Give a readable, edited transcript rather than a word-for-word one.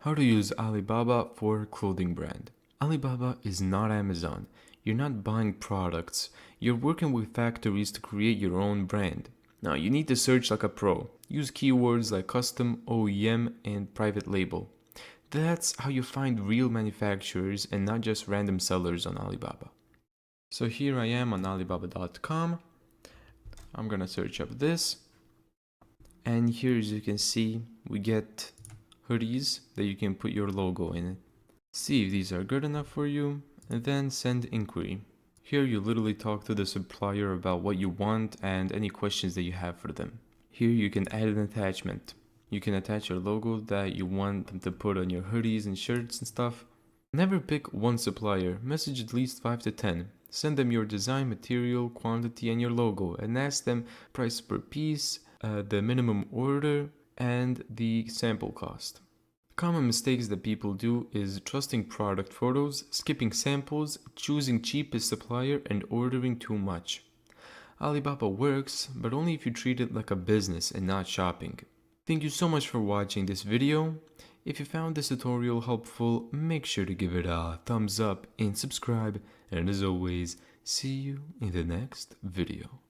How to use Alibaba for clothing brand. Alibaba is not Amazon. You're not buying products. You're working with factories to create your own brand. Now, you need to search like a pro. Use keywords like custom, OEM, and private label. That's how you find real manufacturers and not just random sellers on Alibaba. So here I am on Alibaba.com. I'm gonna search up this. And here, as you can see, we get hoodies that you can put your logo in it. See if these are good enough for you, and then send inquiry. Here you literally talk to the supplier about what you want and any questions that you have for them. Here you can add an attachment. You can attach your logo that you want them to put on your hoodies and shirts and stuff. Never pick one supplier, message at least 5 to 10. Send them your design, material, quantity, and your logo, and ask them price per piece, the minimum order, and the sample cost. Common mistakes that people do is trusting product photos, skipping samples, choosing cheapest supplier, and ordering too much. Alibaba works, but only if you treat it like a business and not shopping. Thank you so much for watching this video. If you found this tutorial helpful, make sure to give it a thumbs up and subscribe. And as always, see you in the next video.